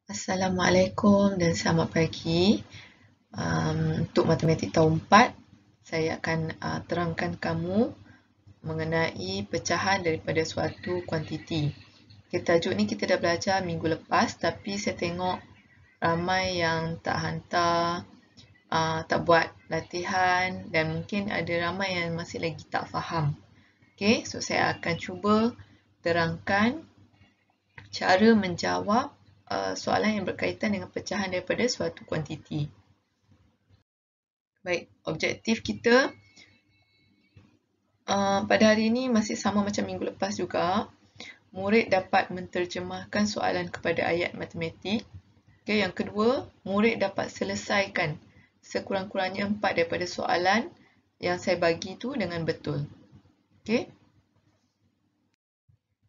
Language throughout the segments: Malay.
Assalamualaikum dan selamat pagi. Untuk matematik tahun 4, saya akan terangkan kamu mengenai pecahan daripada suatu kuantiti. Okay, tajuk ni kita dah belajar minggu lepas, tapi saya tengok ramai yang tak hantar, tak buat latihan dan mungkin ada ramai yang masih lagi tak faham. Okay, so saya akan cuba terangkan cara menjawab soalan yang berkaitan dengan pecahan daripada suatu kuantiti. Baik, objektif kita pada hari ini masih sama macam minggu lepas juga. Murid dapat menterjemahkan soalan kepada ayat matematik. Okay, yang kedua, murid dapat selesaikan sekurang-kurangnya 4 daripada soalan yang saya bagi tu dengan betul. Okay.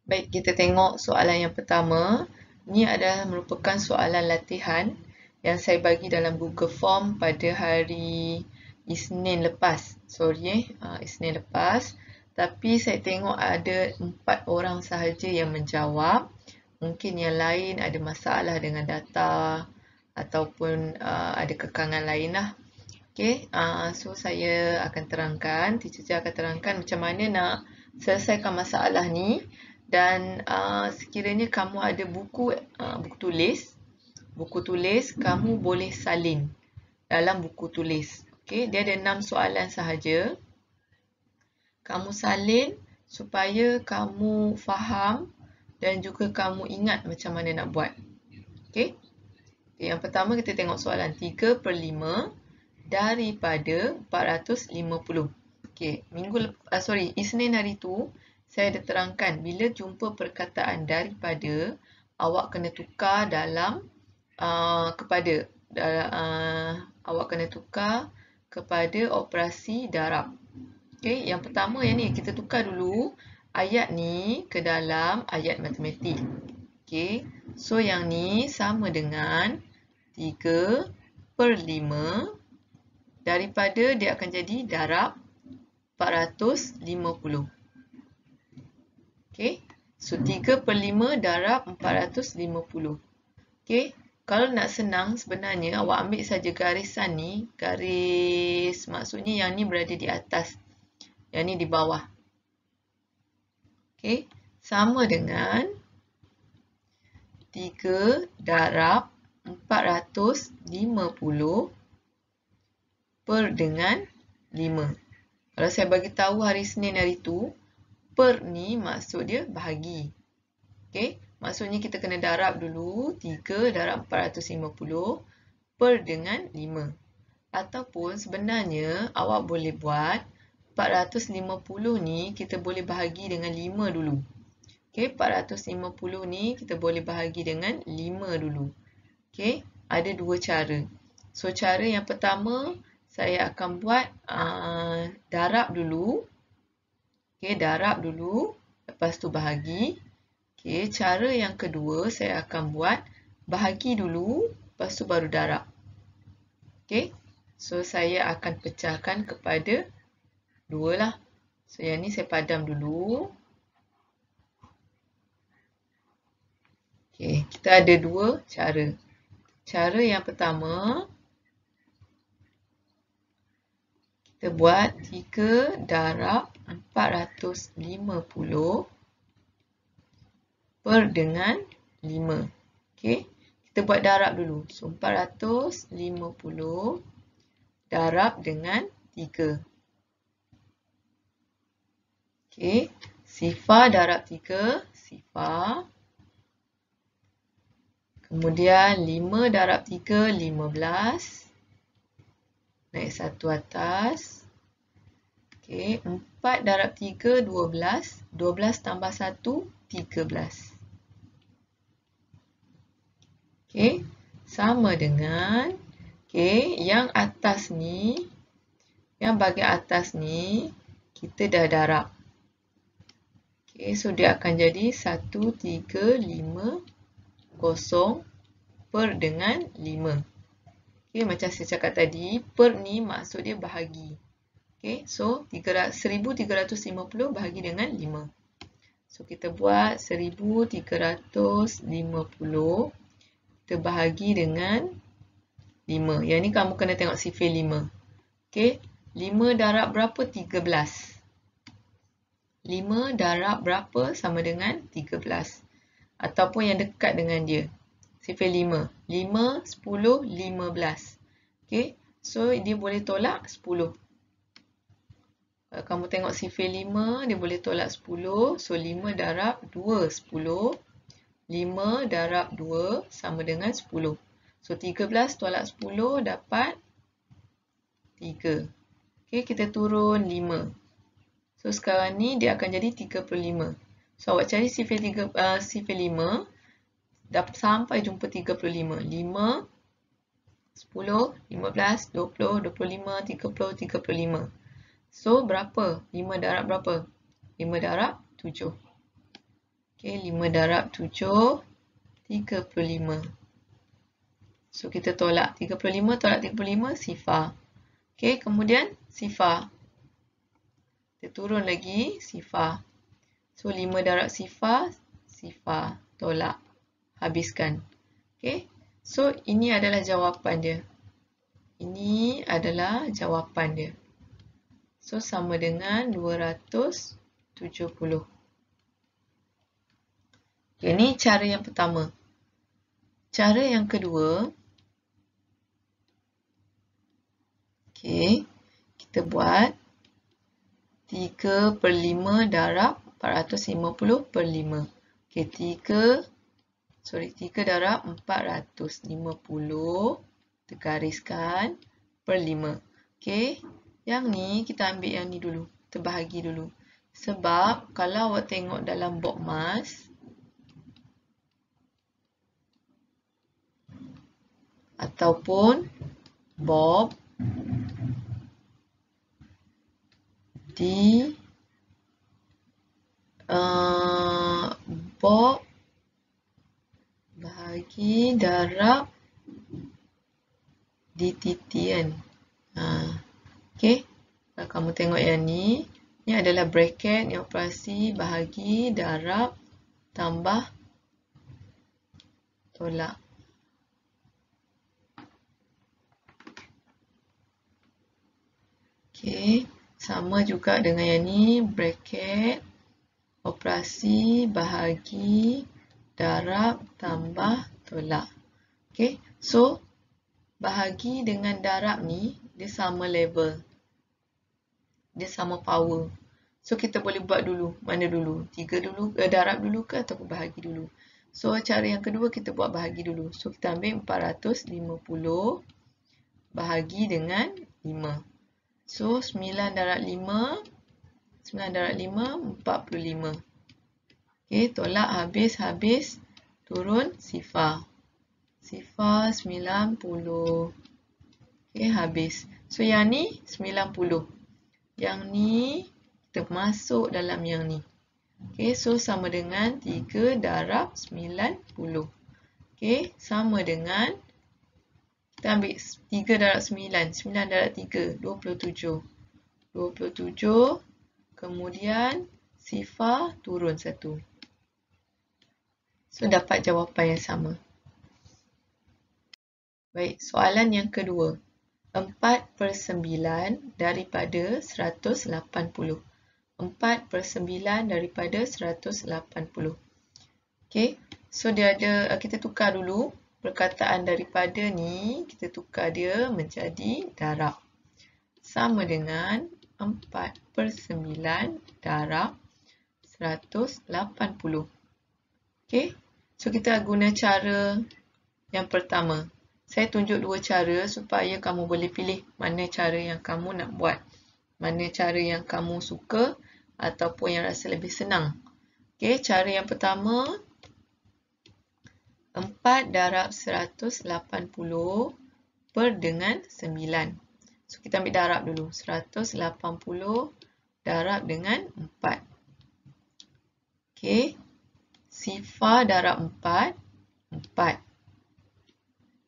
Baik, kita tengok soalan yang pertama. Ini adalah merupakan soalan latihan yang saya bagi dalam Google Form pada hari Isnin lepas. Isnin lepas. Tapi saya tengok ada 4 orang sahaja yang menjawab. Mungkin yang lain ada masalah dengan data ataupun ada kekangan lain lah. Okay, so saya akan terangkan, teacher akan terangkan macam mana nak selesaikan masalah ni. Dan sekiranya kamu ada buku tulis, kamu boleh salin dalam buku tulis. Okay, dia ada 6 soalan sahaja. Kamu salin supaya kamu faham dan juga kamu ingat macam mana nak buat. Okay, yang pertama kita tengok soalan 3/5 daripada 450. Okay, Isnin hari tu saya ada terangkan bila jumpa perkataan daripada, awak kena tukar awak kena tukar kepada operasi darab. Okay, yang pertama yang ni kita tukar dulu ayat ni ke dalam ayat matematik. Okay, so yang ni sama dengan 3/5 daripada dia akan jadi darab 450. Okay, so 3/5 darab 450. Okay, kalau nak senang sebenarnya awak ambil saja garisan ni, maksudnya yang ni berada di atas, yang ni di bawah. Okay, sama dengan 3 darab 450 per dengan 5. Kalau saya bagi tahu hari Senin hari tu, per ni maksud dia bahagi. Okay, maksudnya kita kena darab dulu 3 darab 450 per dengan 5. Ataupun sebenarnya awak boleh buat 450 ni kita boleh bahagi dengan 5 dulu. Okay, 450 ni kita boleh bahagi dengan 5 dulu. Okay, ada dua cara. So, cara yang pertama saya akan buat darab dulu. Okay, darab dulu, lepas tu bahagi. Okay, cara yang kedua saya akan buat bahagi dulu, lepas tu baru darab. Okay, so saya akan pecahkan kepada 2 lah. So, yang ni saya padam dulu. Okay, kita ada dua cara. Cara yang pertama, kita buat 3 darab 450 per dengan 5. Okay, kita buat darab dulu. So, 450 darab dengan 3. Okay, sifar darab 3, sifar. Kemudian 5 darab 3, 15. Naik satu atas. Okay, 4 darab 3, 12. 12 tambah 1, 13. Okay, sama dengan, okay, yang atas ni, yang bahagian atas ni, kita dah darab. Okay, so dia akan jadi 1350 per dengan 5. Okay, macam saya cakap tadi, per ni maksud dia bahagi. Okay, so 1350 bahagi dengan 5. So, kita buat 1350 terbahagi dengan 5. Yang ni kamu kena tengok sifir 5. Okey, 5 darab berapa? 13. 5 darab berapa sama dengan 13. Ataupun yang dekat dengan dia. Sifir 5. 5, 10, 15. Okey, so dia boleh tolak 10. Kalau kamu tengok sifir 5, dia boleh tolak 10. So, 5 darab 2, 10. 5 darab 2 sama dengan 10. So, 13 tolak 10 dapat 3. Okey, kita turun 5. So, sekarang ni dia akan jadi 35. So, awak cari sifir 5 sampai jumpa 35. 5, 10, 15, 20, 25, 30, 35. So, berapa? 5 darab berapa? 5 darab 7. Okey, 5 darab 7, 35. So, kita tolak 35, tolak 35, sifar. Okey, kemudian sifar. Kita turun lagi, sifar. So, 5 darab sifar, sifar. Tolak. Habiskan. Okey, so ini adalah jawapan dia. Ini adalah jawapan dia. So, sama dengan 270. Ini cara yang pertama. Cara yang kedua. Okey, kita buat 3/5 darab 450/5. Okey, 3 darab 450 tergariskan per 5. Okey, yang ni kita ambil yang ni dulu. Kita bahagi dulu. Sebab kalau awak tengok dalam BODMAS ataupun Bob di Bob bahagi darab DTT kan. Okey, kalau kamu tengok yang ni adalah bracket yang operasi bahagi darab tambah tolak. Okey, sama juga dengan yang ni, bracket operasi bahagi darab tambah tolak. Okey, so bahagi dengan darab ni dia sama level. Dia sama power. So kita boleh buat dulu. Mana dulu? 3 dulu, darab dulu ke ataupun bahagi dulu. So cara yang kedua kita buat bahagi dulu. So kita ambil 450 bahagi dengan 5. So 9 darab 5, 9 darab 5, 45. Okey, tolak habis, turun sifar. Sifar 90. Okey, habis. So yang ni 90. Yang ni kita masuk dalam yang ni. Okey, so sama dengan 3 darab 90. Okey, sama dengan kita ambil 3 darab 9. 9 darab 3, 27. 27. Kemudian sifar turun 1. So, dapat jawapan yang sama. Baik, soalan yang kedua. 4/9 daripada 180. 4/9 daripada 180. Okey, so dia ada, kita tukar dulu. Perkataan daripada ni, kita tukar dia menjadi darab. Sama dengan 4/9 darab 180. Okey, so kita guna cara yang pertama. Saya tunjuk dua cara supaya kamu boleh pilih mana cara yang kamu nak buat. Mana cara yang kamu suka ataupun yang rasa lebih senang. Okey, cara yang pertama. 4 darab 180 per dengan 9. So, kita ambil darab dulu. 180 darab dengan 4. Okey. Sifar darab 4. 4.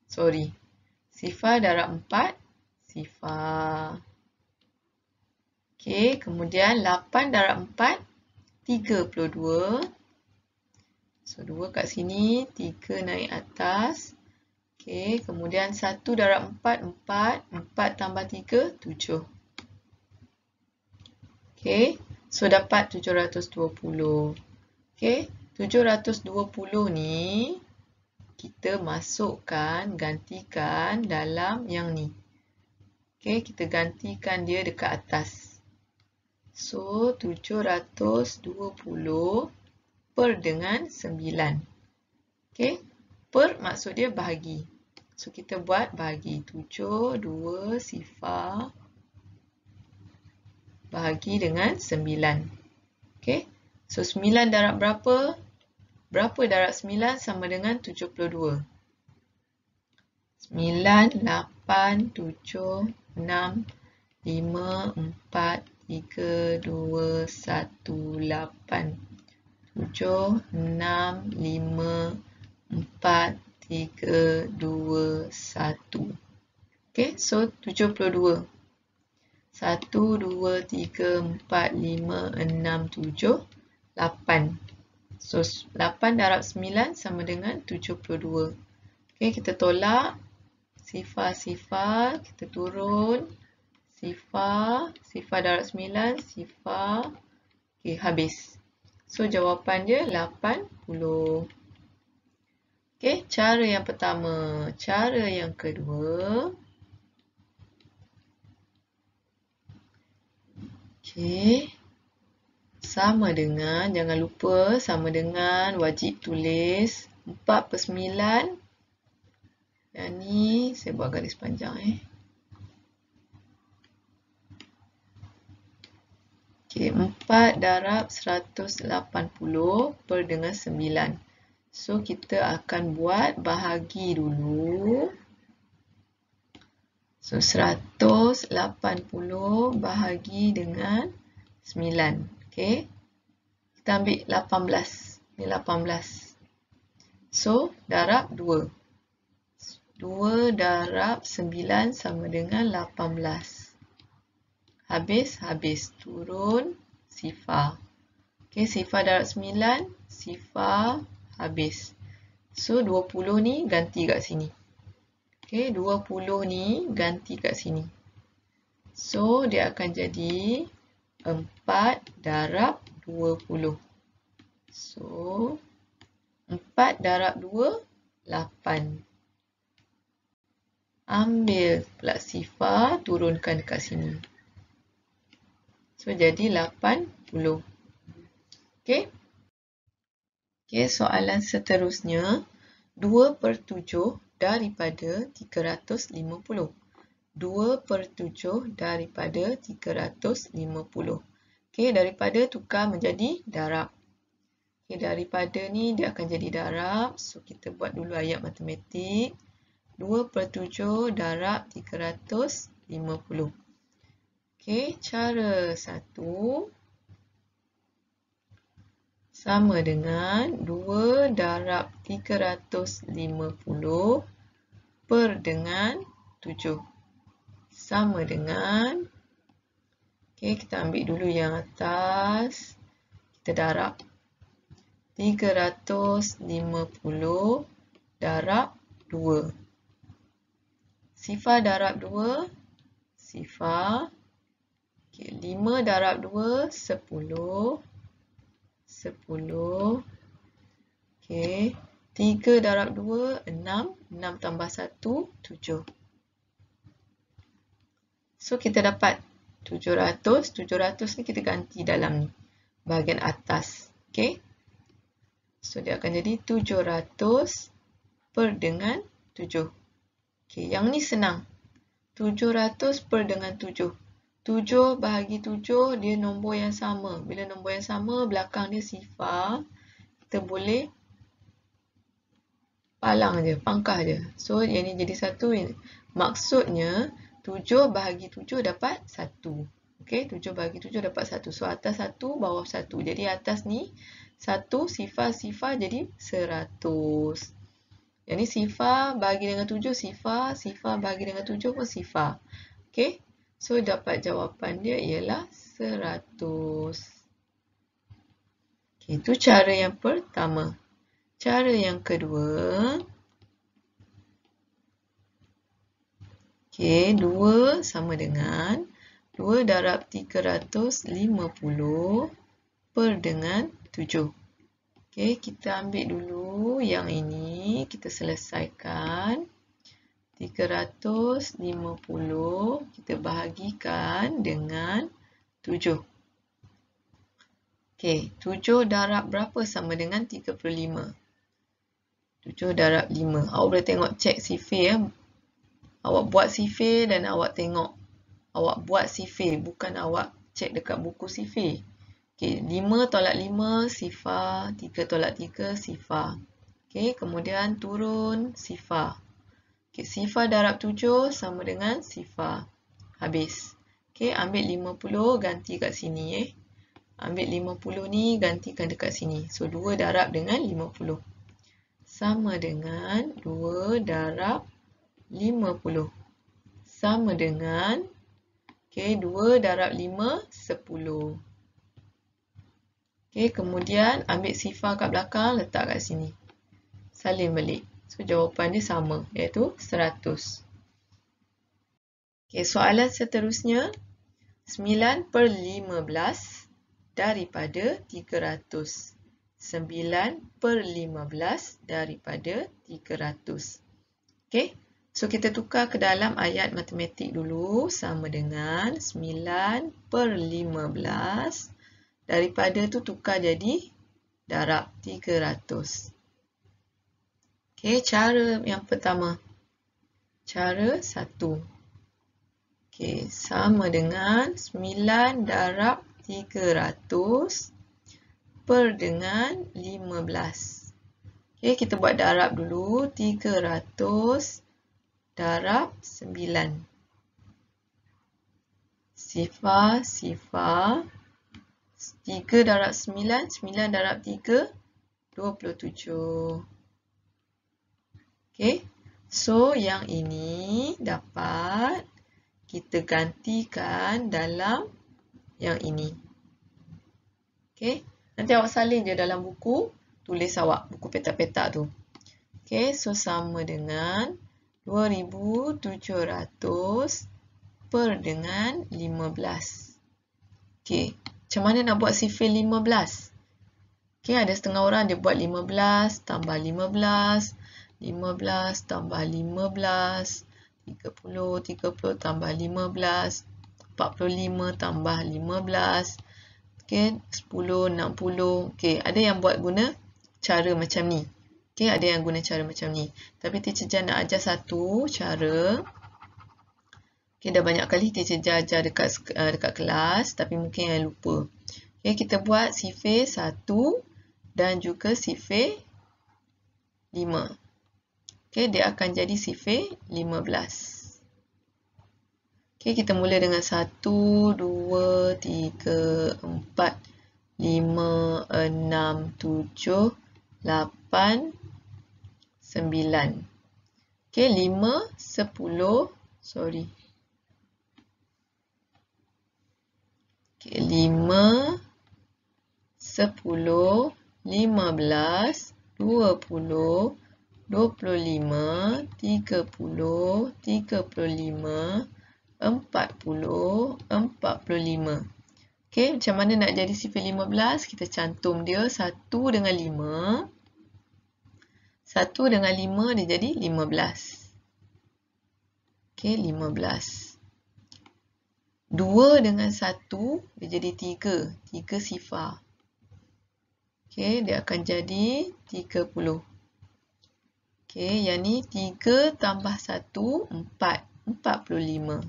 Sorry. Sifar darab 4. Sifar. Okey. Kemudian 8 darab 4. 32. So, 2 kat sini. 3 naik atas. Okey, kemudian 1 darab 4, 4. 4 tambah 3, 7. Okey, so dapat 720. Okey, 720 ni kita masukkan, gantikan dalam yang ni. Okey, kita gantikan dia dekat atas. So, 720 per dengan 9. Okey, per maksud dia bahagi. So, kita buat bahagi. 7, 2, sifar bahagi dengan 9. Okey, so 9 darab berapa? Berapa darab 9 sama dengan 72? 9, 8, 7, 6, 5, 4, 3, 2, 1, 8. 7, 6, 5, 4, 3, 2, 1. Okey, so 72. 1, 2, 3, 4, 5, 6, 7, 8. So, 8 darab 9 sama dengan 72. Okey, kita tolak. Sifar, kita turun. Sifar darab 9, sifar. Okey, habis. So, jawapan dia 80. Okey, cara yang pertama. Cara yang kedua. Okey. Sama dengan, jangan lupa, sama dengan wajib tulis 4 per 9. Yang ni, saya buat garis panjang. Okey, 4 darab 180 per dengan 9. So, kita akan buat bahagi dulu. So, 180 bahagi dengan 9. Okey. Kita ambil 18. Ni 18. So, darab 2. 2 darab 9 sama dengan 18. Habis. Turun, sifar. Okey, sifar darab 9, sifar, habis. So, 20 ni ganti kat sini. Okey, 20 ni ganti kat sini. So, dia akan jadi 4 darab 20. So, 4 darab 2, 8. Ambil pula sifar, turunkan dekat sini. So, jadi 80. Okey. Okey, soalan seterusnya. 2 per 7 daripada 350. 2 per 7 daripada 350. Okey, daripada tukar menjadi darab. Okey, daripada ni dia akan jadi darab. So, kita buat dulu ayat matematik. 2 per 7 darab 350. Okey, cara 1 sama dengan 2 darab 350 per dengan 7. Sama dengan, okey, kita ambil dulu yang atas. Kita darab. 350 darab 2. Sifar darab 2, sifar. Okay, 5 darab 2, 10. 10. Okay, 3 darab 2, 6. 6 tambah 1, 7. So, kita dapat 700. 700 ni kita ganti dalam ni. Bahagian atas. Okay. So, dia akan jadi 700 per dengan 7. Okay, yang ni senang. 700 per dengan 7. 7 bahagi 7, dia nombor yang sama. Bila nombor yang sama, belakang dia sifar. Kita boleh palang je, pangkah je. So, yang ni jadi 1. Maksudnya, 7 bahagi 7 dapat 1. Okay, 7 bahagi 7 dapat 1. So, atas 1, bawah 1. Jadi, atas ni 1, sifar jadi 100. Yang ni sifar bahagi dengan 7, sifar bahagi dengan 7 pun sifar. Okay, so dapat jawapan dia ialah 100. Okay, itu cara yang pertama. Cara yang kedua. Okey, 2 sama dengan 2 darab 350 per dengan 7. Okey, kita ambil dulu yang ini, kita selesaikan. 350 kita bahagikan dengan 7. Okey, 7 darab berapa sama dengan 35? 7 darab 5. Awak boleh tengok cek sifir ya. Awak buat sifir dan awak tengok. Awak buat sifir, bukan awak cek dekat buku sifir. Okey, 5 tolak 5, sifar. 3 tolak 3, sifar. Okey, kemudian turun, sifar. Okey, sifar darab 7 sama dengan sifar. Habis. Okey, ambil 50 ganti kat sini. Ambil 50 ni gantikan dekat sini. So, 2 darab dengan 50. Sama dengan 2 darab 50. Sama dengan, okey, 2 darab 5, 10. Okey, kemudian ambil sifar kat belakang, letak kat sini. Salin balik. So, jawapan dia sama, iaitu 100. Okey, soalan seterusnya. 9 per 15 daripada 300. 9 per 15 daripada 300. Okey, so kita tukar ke dalam ayat matematik dulu. Sama dengan 9 per 15. Daripada tu tukar jadi darab 300. Okey, cara yang pertama. Cara 1. Okey, sama dengan 9 darab 300 per dengan 15. Okey, kita buat darab dulu. 300 darab 9. Sifar, sifar. 3 darab 9, 9 darab 3, 27. Okey, so yang ini dapat kita gantikan dalam yang ini. Okey, nanti awak salin je dalam buku tulis awak, buku petak-petak tu. Okey, so sama dengan 2700 per dengan 15. Okey, macam mana nak buat sifir 15? Okey, ada setengah orang dia buat 15 tambah 15, 15 tambah 15, 30, 30 tambah 15, 45 tambah 15, okey, 10, 60. Okey, ada yang buat guna cara macam ni. Okey, ada yang guna cara macam ni. Tapi Teacher Jan nak ajar satu cara. Okey, dah banyak kali Teacher Jan ajar dekat kelas, tapi mungkin yang lupa. Okey, kita buat sifir 1 dan juga sifir 5. Okey, dia akan jadi sifir 15. Okey, kita mula dengan 1, 2, 3, 4, 5, 6, 7, 8, 9. Okey, 5, 10, sorry. Okey, 5, 10, 15, 20, 25, 30, 35, 40, 45. Okey, macam mana nak jadi sifir 15? Kita cantum dia 1 dengan 5. 1 dengan 5 dia jadi 15. Okey, 15. 2 dengan 1 dia jadi 3. 3 sifar. Okey, dia akan jadi 30. Okey, yang ni 3 tambah 1, 4. 45.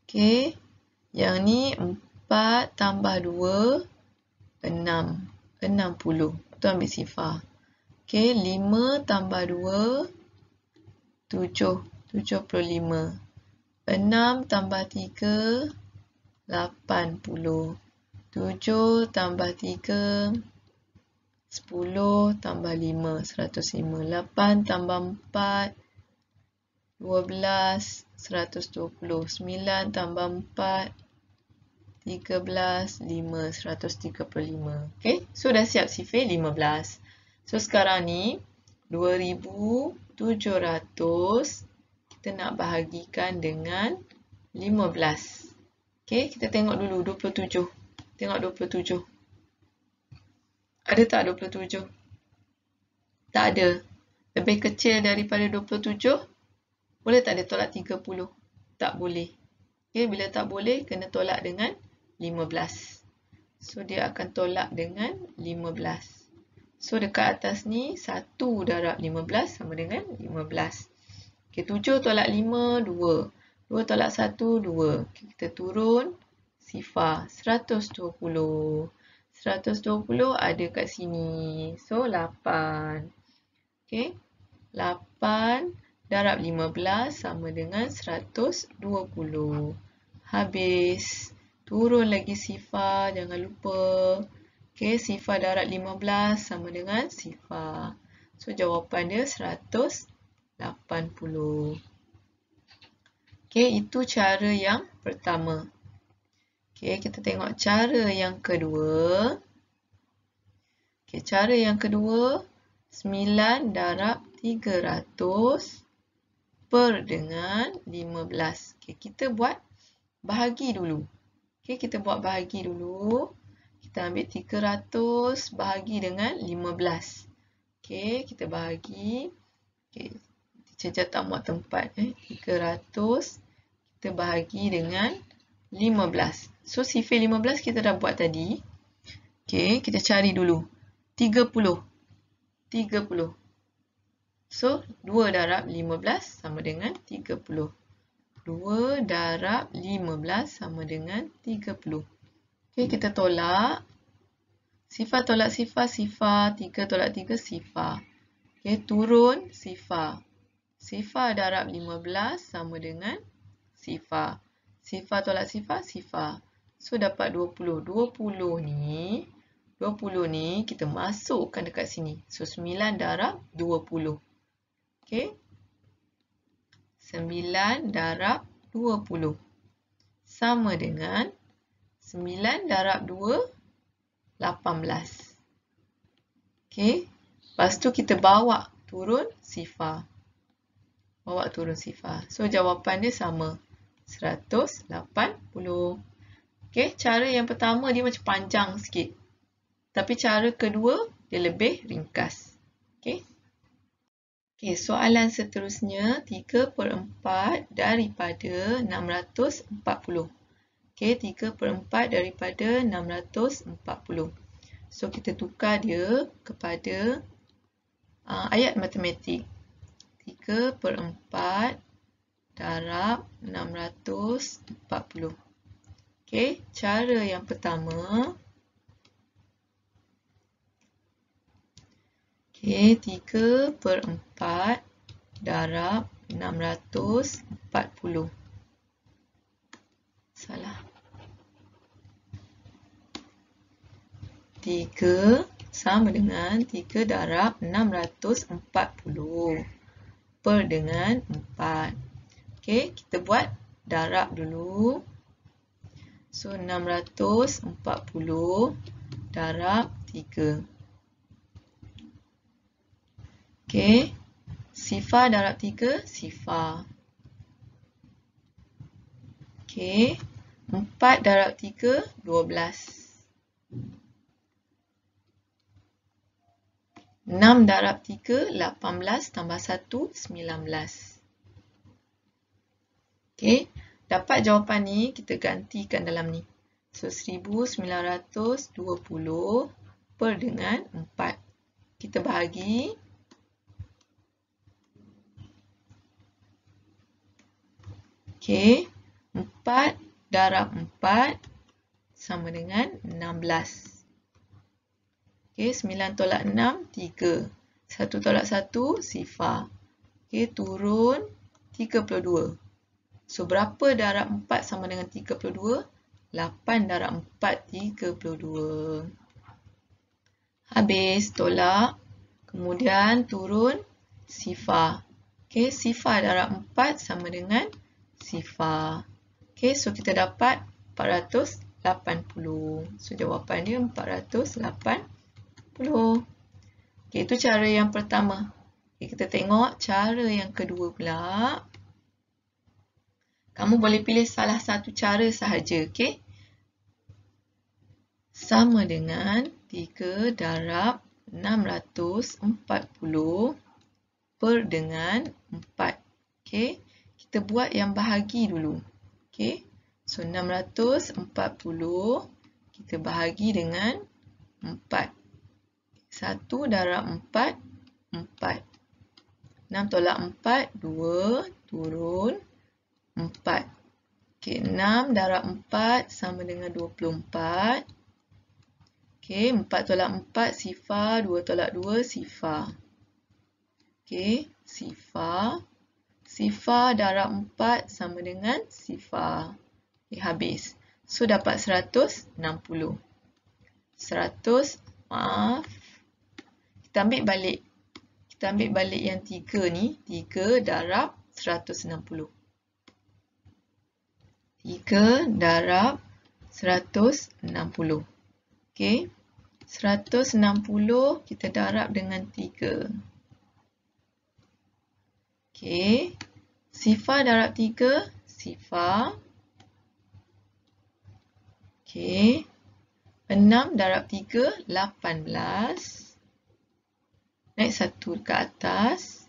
Okey, yang ni 4 tambah 2, 6. 60. Tu ambil sifar. Okey, 5 tambah 2, 7. 75. 6 tambah 3, 80. 7 tambah 3, 10 tambah 5, 105. 8 tambah 4, 12, 120. 9 tambah 4, 13, 5, 135. Okey, so dah siap sifir 15. So sekarang ni, 2,700 kita nak bahagikan dengan 15. Okey, kita tengok dulu 27. Tengok 27. Ada tak 27? Tak ada. Lebih kecil daripada 27? Boleh tak dia tolak 30? Tak boleh. Okey, bila tak boleh, kena tolak dengan 15. So, dia akan tolak dengan 15. So, dekat atas ni, 1 darab 15 sama dengan 15. Okey, 7 tolak 5, 2. 2 tolak 1, 2. Okay, kita turun sifar. 120. 120 ada kat sini. So, 8. Okey. 8 darab 15 sama dengan 120. Habis. Turun lagi sifar. Jangan lupa. Okey, sifar darab 15 sama dengan sifar. So, jawapan dia 180. Okey, itu cara yang pertama. Okey, kita tengok cara yang kedua. Okey, cara yang kedua, 9 darab 300 per dengan 15. Okey, kita buat bahagi dulu. Okey, kita buat bahagi dulu. Kita ambil 300 bahagi dengan 15. Okey, kita bahagi. Okey, teacher tak muat tempat. 300 kita bahagi dengan 15. So, sifir 15 kita dah buat tadi. Okey, kita cari dulu. 30. 30. So, 2 darab 15 sama dengan 30. 2 darab 15 sama dengan 30. Okey, kita tolak. Sifar tolak sifar, sifar. 3 tolak 3, sifar. Okey, turun sifar. Sifar darab 15 sama dengan sifar. Sifar tolak sifar, sifar. So, dapat 20. 20 ni kita masukkan dekat sini. So, 9 darab 20. Okey. 9 darab 20. Sama dengan 9 darab 2, 18. Okey. Lepas tu kita bawa turun sifar. Bawa turun sifar. So, jawapan dia sama. 180. Okey, cara yang pertama dia macam panjang sikit. Tapi cara kedua dia lebih ringkas. Okey. Okey, soalan seterusnya 3/4 daripada 640. Okey, 3/4 daripada 640. So, kita tukar dia kepada ayat matematik. 3/4 darab 640. Okey, cara yang pertama. Okey, 3/4 darab 640. Salah. 3 sama dengan 3 darab 640 per dengan 4. Okey, kita buat darab dulu. So, 640 darab 3. Okey, sifar darab 3, sifar. Okey, 4 darab 3, 12. 6 darab 3, 18 tambah 1, 19. Okey, dapat jawapan ni, kita gantikan dalam ni. So, 1920 per dengan 4. Kita bahagi. Okey, 4 darab 4 sama dengan 16. Okey, 9 tolak 6, 3. 1 tolak 1, sifar. Okey, turun 32. So, berapa darab 4 sama dengan 32? 8 darab 4, 32. Habis, tolak. Kemudian, turun sifar. Okey, sifar darab 4 sama dengan sifar. Okey, so kita dapat 480. So, jawapan dia 480. Okey, itu cara yang pertama. Okay, kita tengok cara yang kedua pula. Kamu boleh pilih salah satu cara sahaja, okey? Sama dengan 3 darab 640 per dengan 4. Okey, kita buat yang bahagi dulu. Okey, so 640 kita bahagi dengan 4. 1 darab 4, 4. 6 tolak 4, 2, turun 4. Okey, 6 darab 4 sama dengan 24. Okey, 4 tolak 4, sifar. 2 tolak 2, sifar. Okey, sifar. Sifar darab 4 sama dengan sifar. Okay, habis. So, dapat 160. 100, maaf. Kita ambil balik. Kita ambil balik yang 3 ni. 3 darab 160. 3 darab 160. Okey. 160 kita darab dengan 3. Okey. Sifar darab 3, sifar. Okey. 6 darab 3, 18. Naik 1 ke atas.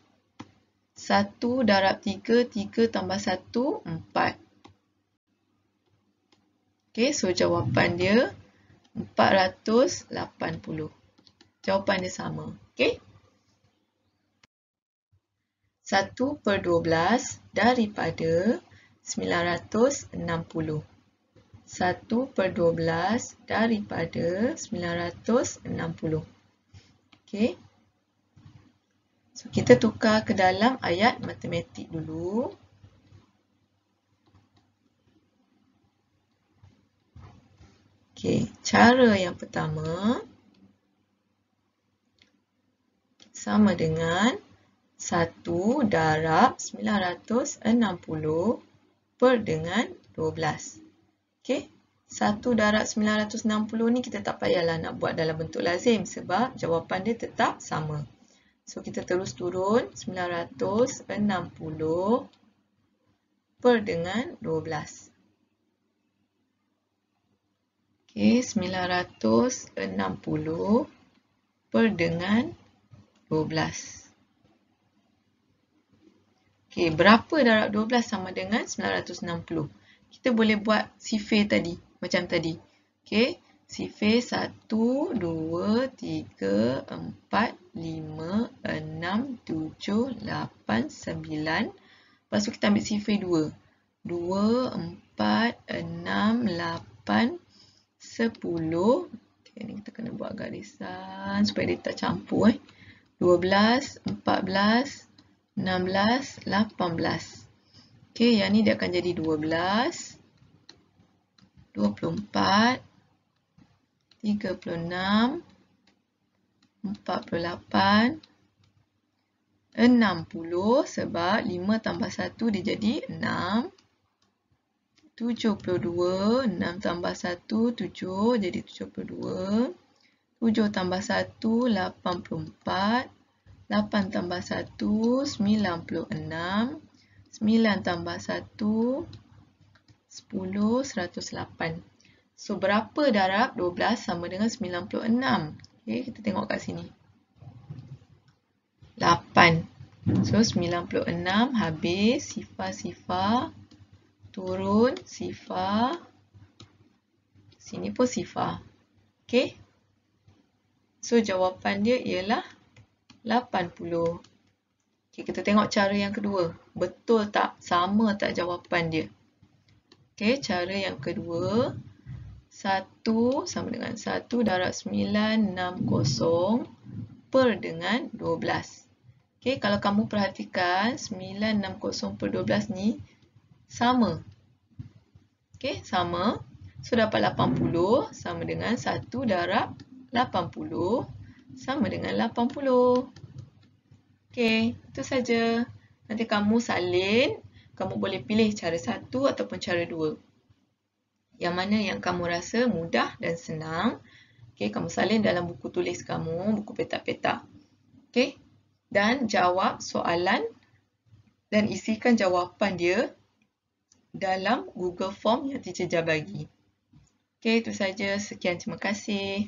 1 darab 3, 3 tambah 1, 4. Okey, so jawapan dia 480. Jawapan dia sama. Okey. 1/12 daripada 960. 1/12 daripada 960. Okey. So, kita tukar ke dalam ayat matematik dulu. Okey, cara yang pertama sama dengan 1 darab 960 per dengan 12. Okey, 1 darab 960 ni kita tak payahlah nak buat dalam bentuk lazim sebab jawapan dia tetap sama. So, kita terus turun 960 per dengan 12. Okey, 960 per dengan 12. Okey, berapa darab 12 sama dengan 960? Kita boleh buat sifir tadi, macam tadi. Okey, sifir 1, 2, 3, 4, 5, 6, 7, 8, 9. Lepas tu kita ambil sifir 2. 2, 4, 6, 8, 10. Okay, ni kita kena buat garisan supaya dia tak campur. 12, 14, 16, 18. Okay, yang ni dia akan jadi 12, 24, 36, 48, 60 sebab 5 tambah 1 dia jadi 6. 72, 6 tambah 1, 7, jadi 72. 7 tambah 1, 84. 8 tambah 1, 96. 9 tambah 1, 10, 108. So, berapa darab 12 sama dengan 96? Okay, kita tengok kat sini. 8. So, 96 habis sifar-sifar. Turun, sifar. Sini pun sifar. Okey. So, jawapan dia ialah 80. Okey, kita tengok cara yang kedua. Betul tak? Sama tak jawapan dia? Okey, cara yang kedua. 1 sama dengan 1 darab 960 per dengan 12. Okey, kalau kamu perhatikan 960 per 12 ni sama. Okey, sama. So, dapat 80 sama dengan 1 darab 80 sama dengan 80. Okey, itu saja. Nanti kamu salin. Kamu boleh pilih cara 1 ataupun cara 2. Yang mana yang kamu rasa mudah dan senang. Okey, kamu salin dalam buku tulis kamu, buku petak-petak. Okey. dan jawab soalan dan isikan jawapan dia dalam Google Form yang teacher Jah bagi. Okey, itu saja. Sekian, terima kasih.